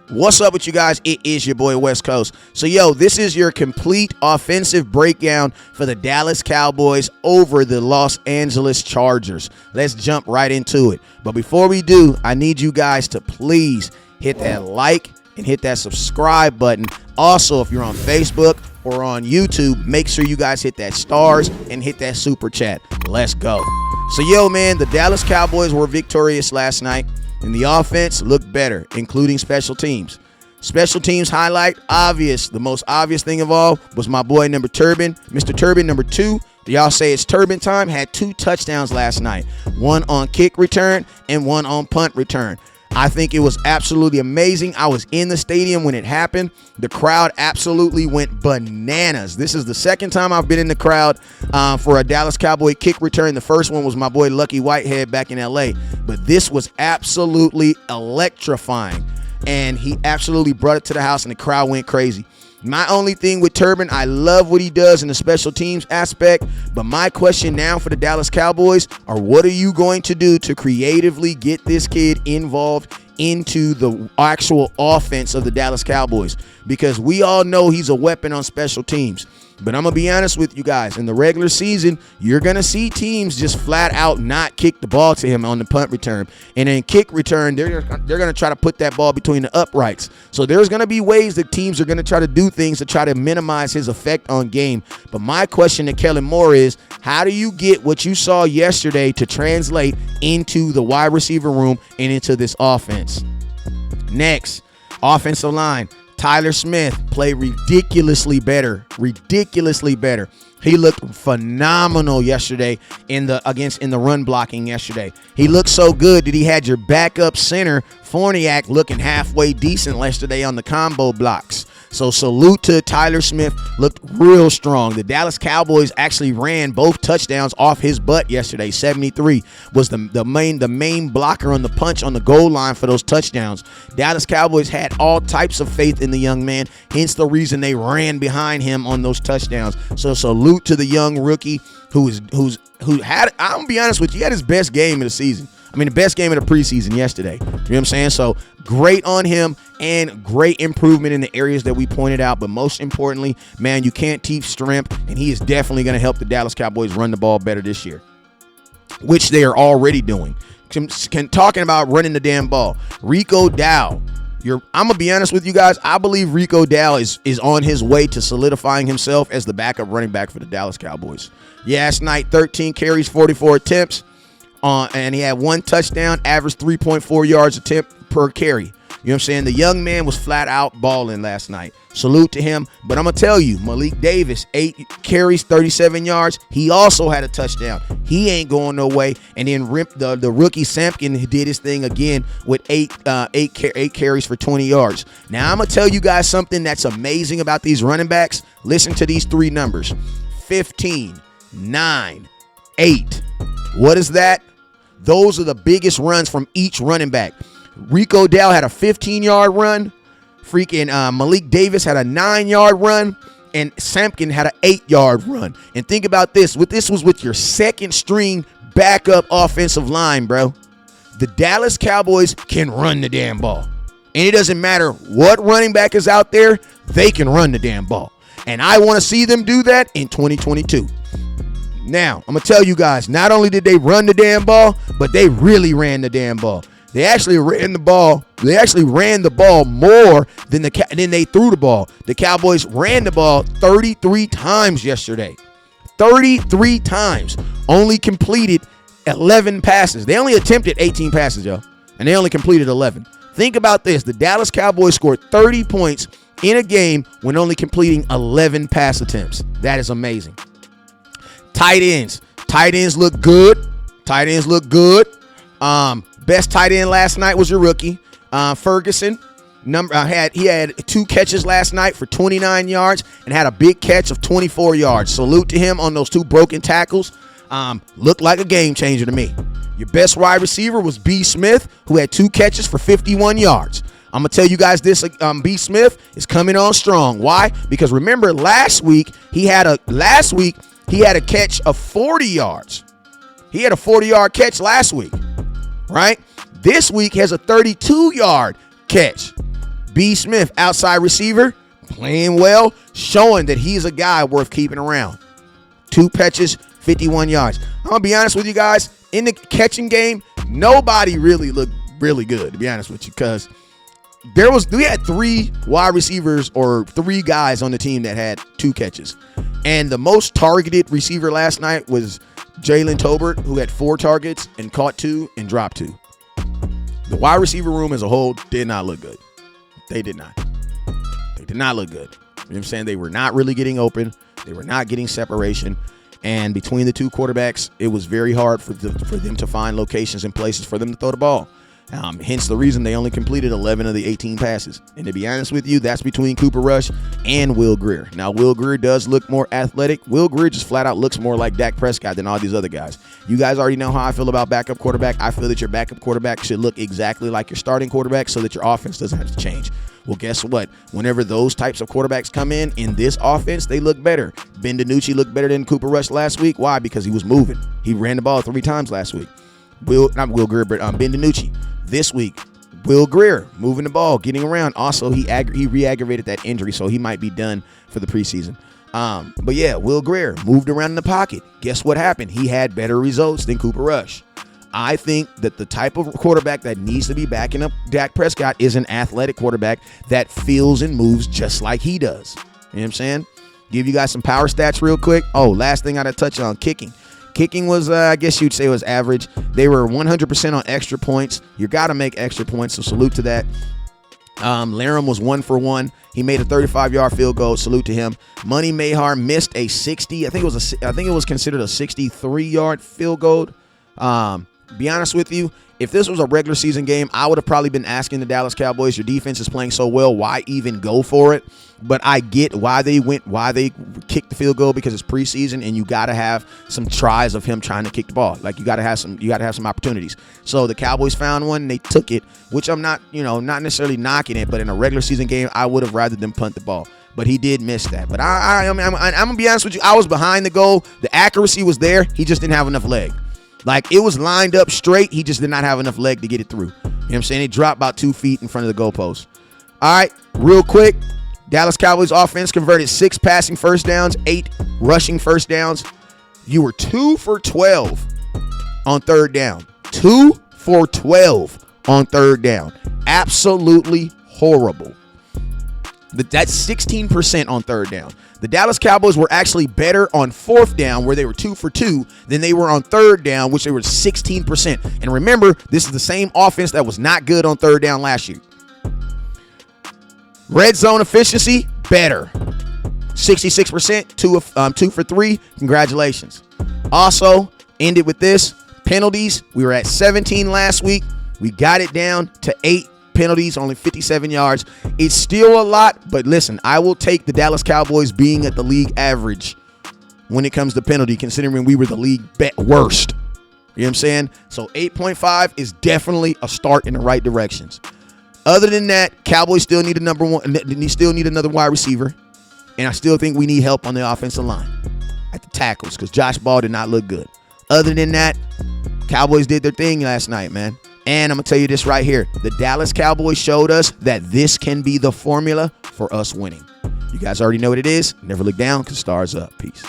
What's up with you guys? It is your boy West Coast. So, this is your complete offensive breakdown for the Dallas Cowboys over the Los Angeles Chargers. Let's jump right into it. But before we do, I need you guys to please hit that like and hit that subscribe button. Also, if you're on Facebook or on YouTube, make sure you guys hit that stars and hit that super chat. Let's go. So, man, the Dallas Cowboys were victorious last night. And the offense looked better, including special teams. Special teams highlight, obvious. The most obvious thing of all was my boy number Turban. Mr. Turban, number 2. Do y'all say it's Turban time? Had 2 touchdowns last night. One on kick return and one on punt return. I think it was absolutely amazing. I was in the stadium when it happened. The crowd absolutely went bananas. This is the second time I've been in the crowd for a Dallas Cowboy kick return. The first one was my boy Lucky Whitehead back in L.A. But this was absolutely electrifying. And he absolutely brought it to the house, and the crowd went crazy. My only thing with Turban, I love what he does in the special teams aspect, but my question now for the Dallas Cowboys are, what are you going to do to creatively get this kid involved into the actual offense of the Dallas Cowboys? Because we all know he's a weapon on special teams. But I'm going to be honest with you guys. In the regular season, you're going to see teams just flat out not kick the ball to him on the punt return. And in kick return, they're going to try to put that ball between the uprights. So there's going to be ways that teams are going to try to do things to try to minimize his effect on game. But my question to Kellen Moore is, how do you get what you saw yesterday to translate into the wide receiver room and into this offense? Next, offensive line. Tyler Smith played ridiculously better. He looked phenomenal yesterday in the run blocking yesterday. He looked so good that he had your backup center, Forniak, looking halfway decent yesterday on the combo blocks. So salute to Tyler Smith, looked real strong. The Dallas Cowboys actually ran both touchdowns off his butt yesterday. 73 was the main blocker on the punch on the goal line for those touchdowns. Dallas Cowboys had all types of faith in the young man, hence the reason they ran behind him on those touchdowns. So salute to the young rookie who had, I'm gonna be honest with you, he had his best game of the season. I mean, the best game of the preseason yesterday. You know what I'm saying? So great on him and great improvement in the areas that we pointed out. But most importantly, man, you can't teach strength, and he is definitely going to help the Dallas Cowboys run the ball better this year, which they are already doing. Talking about running the damn ball. Rico Dow. I'm going to be honest with you guys. I believe Rico Dow is on his way to solidifying himself as the backup running back for the Dallas Cowboys. Last night, 13 carries, 44 attempts. And he had 1 touchdown, averaged 3.4 yards attempt per carry. You know what I'm saying? The young man was flat out balling last night. Salute to him. But I'm going to tell you, Malik Davis, 8 carries, 37 yards. He also had a touchdown. He ain't going no way. And then the rookie Sampkin did his thing again with 8 carries for 20 yards. Now, I'm going to tell you guys something that's amazing about these running backs. Listen to these 3 numbers. 15, 9, 8. What is that? Those are the biggest runs from each running back. Rico Dow had a 15-yard run. Freaking Malik Davis had a 9-yard run. And Sampkin had an 8-yard run. And think about this. This was with your second-string backup offensive line, bro. The Dallas Cowboys can run the damn ball. And it doesn't matter what running back is out there. They can run the damn ball. And I want to see them do that in 2022. Now, I'm going to tell you guys, not only did they run the damn ball, but they really ran the damn ball. They actually ran the ball. They actually ran the ball more than they threw the ball. The Cowboys ran the ball 33 times yesterday. 33 times. Only completed 11 passes. They only attempted 18 passes, y'all. And they only completed 11. Think about this. The Dallas Cowboys scored 30 points in a game when only completing 11 pass attempts. That is amazing. Tight ends. Tight ends look good. Best tight end last night was your rookie, Ferguson. He had 2 catches last night for 29 yards and had a big catch of 24 yards. Salute to him on those 2 broken tackles. Looked like a game changer to me. Your best wide receiver was B. Smith, who had 2 catches for 51 yards. I'm going to tell you guys this, B. Smith is coming on strong. Why? Because remember last week he had a catch of 40 yards. He had a 40-yard catch last week, right? This week has a 32-yard catch. B. Smith, outside receiver, playing well, showing that he's a guy worth keeping around. 2 catches, 51 yards. I'm going to be honest with you guys. In the catching game, nobody really looked really good, to be honest with you, because we had 3 wide receivers or 3 guys on the team that had 2 catches. And the most targeted receiver last night was Jalen Tolbert, who had 4 targets and caught 2 and dropped 2. The wide receiver room as a whole did not look good. They did not. They did not look good. You know what I'm saying? They were not really getting open. They were not getting separation. And between the 2 quarterbacks, it was very hard for them to find locations and places for them to throw the ball. Hence the reason they only completed 11 of the 18 passes. And to be honest with you, that's between Cooper Rush and Will Grier. Now, Will Grier does look more athletic. Will Grier just flat out looks more like Dak Prescott than all these other guys. You guys already know how I feel about backup quarterback. I feel that your backup quarterback should look exactly like your starting quarterback so that your offense doesn't have to change. Well, guess what? Whenever those types of quarterbacks come in this offense, they look better. Ben DiNucci looked better than Cooper Rush last week. Why? Because he was moving. He ran the ball 3 times last week. Not Will Grier, but Ben DiNucci. This week, Will Grier moving the ball, getting around. Also, he re-aggravated that injury, so he might be done for the preseason. But yeah, Will Grier moved around in the pocket. Guess what happened? He had better results than Cooper Rush. I think that the type of quarterback that needs to be backing up Dak Prescott is an athletic quarterback that feels and moves just like he does. You know what I'm saying? Give you guys some power stats real quick. Oh, last thing I got to touch on, kicking. Kicking was, I guess you'd say it was average. They were 100% on extra points. You got to make extra points, so salute to that. Laram was 1 for 1. He made a 35-yard field goal. Salute to him. Money Mayhar missed a 60. I think it was considered a 63-yard field goal. Be honest with you, if this was a regular season game, I would have probably been asking the Dallas Cowboys, your defense is playing so well, why even go for it? But I get why they kicked the field goal, because it's preseason and you got to have some tries of him trying to kick the ball. Like you got to have some opportunities. So the Cowboys found one, and they took it, which I'm not necessarily knocking it, but in a regular season game, I would have rather them punt the ball. But he did miss that. But I'm going to be honest with you, I was behind the goal. The accuracy was there. He just didn't have enough leg. Like, it was lined up straight. He just did not have enough leg to get it through. You know what I'm saying? It dropped about 2 feet in front of the goalpost. All right, real quick. Dallas Cowboys offense converted 6 passing first downs, 8 rushing first downs. You were 2 for 12 on third down. 2 for 12 on third down. Absolutely horrible. That's 16% on third down. The Dallas Cowboys were actually better on fourth down, where they were 2 for 2, than they were on third down, which they were 16%. And remember, this is the same offense that was not good on third down last year. Red zone efficiency, better. 66%, 2 for 3. Congratulations. Also, ended with this. Penalties, we were at 17 last week. We got it down to 8 penalties, only 57 yards. It's still a lot, but listen, I will take the Dallas Cowboys being at the league average when it comes to penalty, considering we were the league worst. You know what I'm saying? So 8.5 is definitely a start in the right directions. Other than that, Cowboys still need another wide receiver, and I still think we need help on the offensive line at the tackles, because Josh Ball did not look good. Other than that, Cowboys did their thing last night, man. And I'm going to tell you this right here. The Dallas Cowboys showed us that this can be the formula for us winning. You guys already know what it is. Never look down, because stars up. Peace.